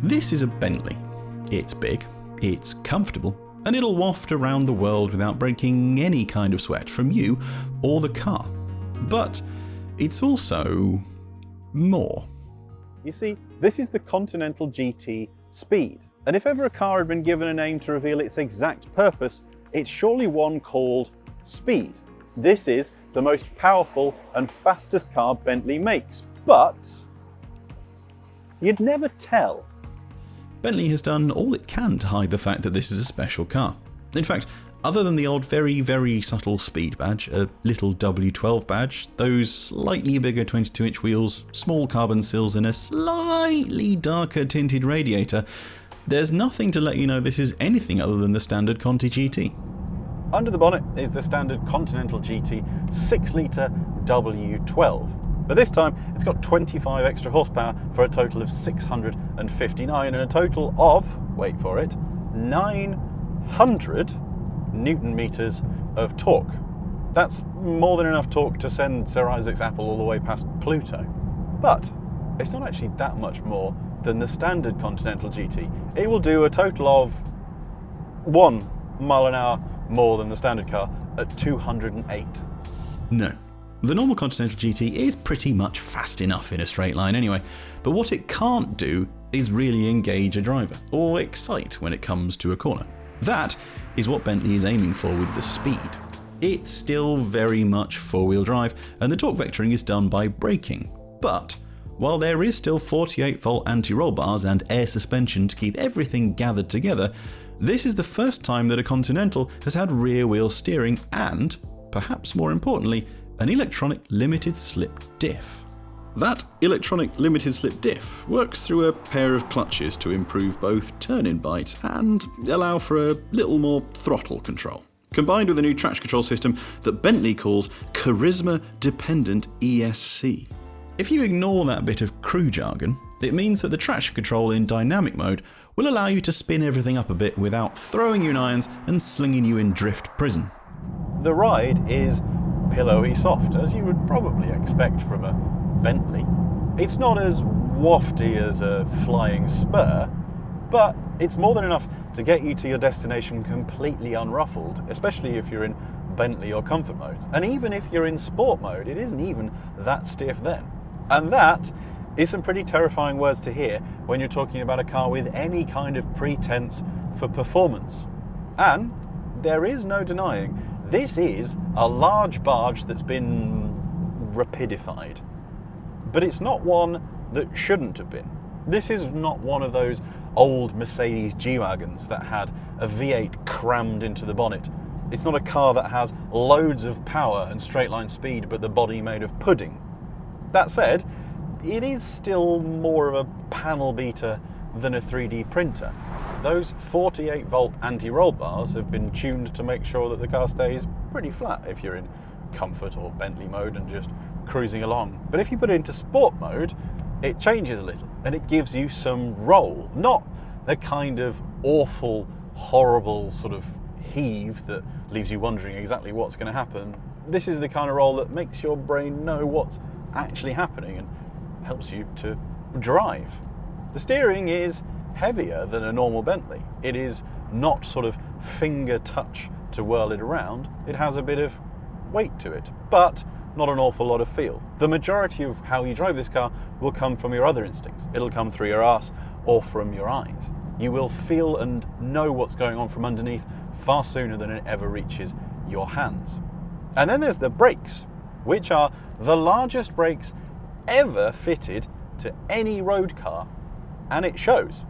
This is a Bentley. It's big, it's comfortable, and it'll waft around the world without breaking any kind of sweat from you or the car. But it's also more. You see, this is the Continental GT Speed, and if ever a car had been given a name to reveal its exact purpose, it's surely one called Speed. This is the most powerful and fastest car Bentley makes, but you'd never tell. Bentley has done all it can to hide the fact that this is a special car. In fact, other than the odd very, very subtle speed badge, a little W12 badge, those slightly bigger 22-inch wheels, small carbon sills and a slightly darker tinted radiator, there's nothing to let you know this is anything other than the standard Conti GT. Under the bonnet is the standard Continental GT 6-litre W12. But this time, it's got 25 extra horsepower for a total of 659 and a total of, wait for it, 900 Newton meters of torque. That's more than enough torque to send Sir Isaac's apple all the way past Pluto. But it's not actually that much more than the standard Continental GT. It will do a total of 1 mile an hour more than the standard car at 208. No. The normal Continental GT is pretty much fast enough in a straight line anyway, but what it can't do is really engage a driver, or excite when it comes to a corner. That is what Bentley is aiming for with the Speed. It's still very much four-wheel drive, and the torque vectoring is done by braking. But while there is still 48-volt anti-roll bars and air suspension to keep everything gathered together, this is the first time that a Continental has had rear-wheel steering and, perhaps more importantly, an electronic limited slip diff. That electronic limited slip diff works through a pair of clutches to improve both turn-in bite and allow for a little more throttle control, combined with a new traction control system that Bentley calls Charisma Dependent ESC. If you ignore that bit of crew jargon, it means that the traction control in dynamic mode will allow you to spin everything up a bit without throwing you in irons and slinging you in drift prison. The ride is pillowy soft, as you would probably expect from a Bentley. It's not as wafty as a flying spur, but it's more than enough to get you to your destination completely unruffled, especially if you're in Bentley or comfort modes. And even if you're in sport mode, it isn't even that stiff then. And that is some pretty terrifying words to hear when you're talking about a car with any kind of pretense for performance. And there is no denying this is a large barge that's been rapidified. But it's not one that shouldn't have been. This is not one of those old Mercedes G-Wagons that had a V8 crammed into the bonnet. It's not a car that has loads of power and straight line speed but the body made of pudding. That said, it is still more of a panel beater than a 3D printer. Those 48-volt anti-roll bars have been tuned to make sure that the car stays pretty flat if you're in comfort or Bentley mode and just cruising along. But if you put it into sport mode, it changes a little and it gives you some roll. Not the kind of awful, horrible sort of heave that leaves you wondering exactly what's going to happen. This is the kind of roll that makes your brain know what's actually happening and helps you to drive. The steering is heavier than a normal Bentley. It is not sort of finger touch to whirl it around. It has a bit of weight to it, but not an awful lot of feel. The majority of how you drive this car will come from your other instincts. It'll come through your arse or from your eyes. You will feel and know what's going on from underneath far sooner than it ever reaches your hands. And then there's the brakes, which are the largest brakes ever fitted to any road car, and it shows.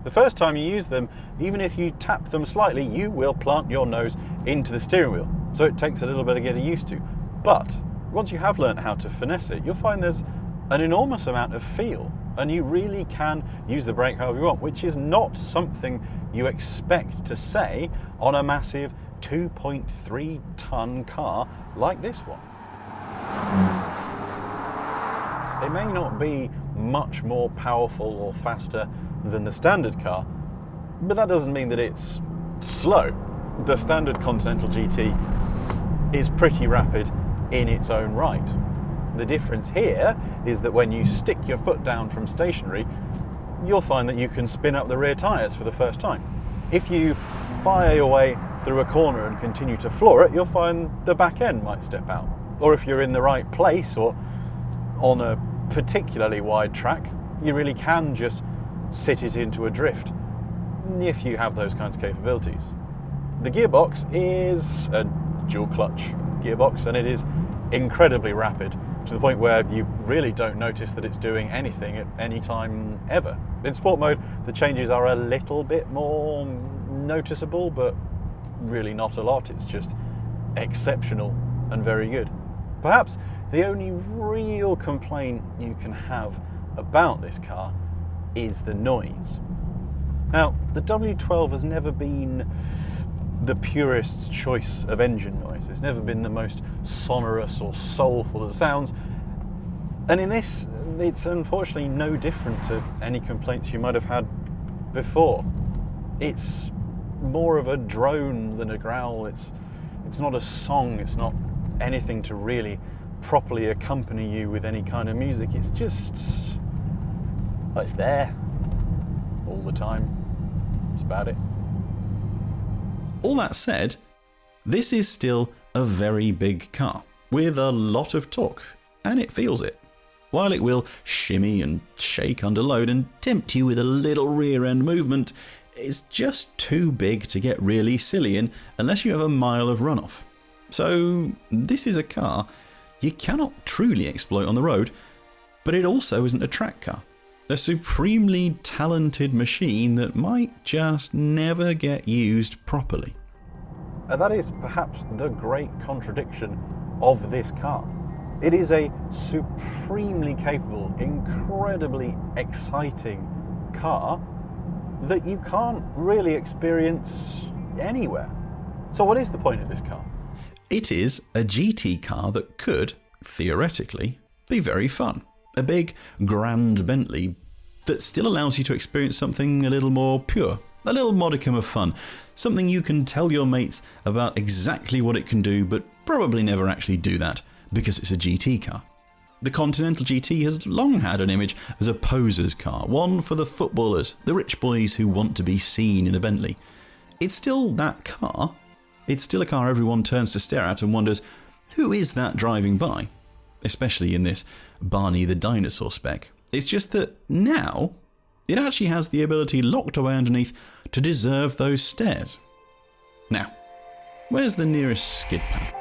The first time you use them, even if you tap them slightly, you will plant your nose into the steering wheel. So it takes a little bit of getting used to. But once you have learned how to finesse it, you'll find there's an enormous amount of feel, and you really can use the brake however you want, which is not something you expect to say on a massive 2.3 ton car like this one. It may not be much more powerful or faster than the standard car, but that doesn't mean that it's slow. The standard Continental GT is pretty rapid in its own right. The difference here is that when you stick your foot down from stationary, you'll find that you can spin up the rear tyres for the first time. If you fire your way through a corner and continue to floor it, you'll find the back end might step out. Or if you're in the right place or on a particularly wide track, you really can just sit it into a drift if you have those kinds of capabilities. The gearbox is a dual clutch gearbox, and it is incredibly rapid to the point where you really don't notice that it's doing anything at any time ever. In sport mode, the changes are a little bit more noticeable, but really not a lot. It's just exceptional and very good. Perhaps the only real complaint you can have about this car is the noise. Now, the W12 has never been the purist's choice of engine noise. It's never been the most sonorous or soulful of sounds. And in this, it's unfortunately no different to any complaints you might have had before. It's more of a drone than a growl. It's not a song. It's not anything to really properly accompany you with any kind of music. It's just, well, it's there all the time. That's about it. All that said, this is still a very big car with a lot of torque, and it feels it. While it will shimmy and shake under load and tempt you with a little rear end movement, it's just too big to get really silly in unless you have a mile of runoff. So this is a car you cannot truly exploit on the road, but it also isn't a track car. A supremely talented machine that might just never get used properly. And that is perhaps the great contradiction of this car. It is a supremely capable, incredibly exciting car that you can't really experience anywhere. So what is the point of this car? It is a GT car that could, theoretically, be very fun. A big, grand Bentley that still allows you to experience something a little more pure, a little modicum of fun, something you can tell your mates about exactly what it can do, but probably never actually do that because it's a GT car. The Continental GT has long had an image as a poser's car, one for the footballers, the rich boys who want to be seen in a Bentley. It's still that car. It's still a car everyone turns to stare at and wonders, who is that driving by? Especially in this Barney the Dinosaur spec. It's just that now it actually has the ability locked away underneath to deserve those stares. Now, where's the nearest skid pad?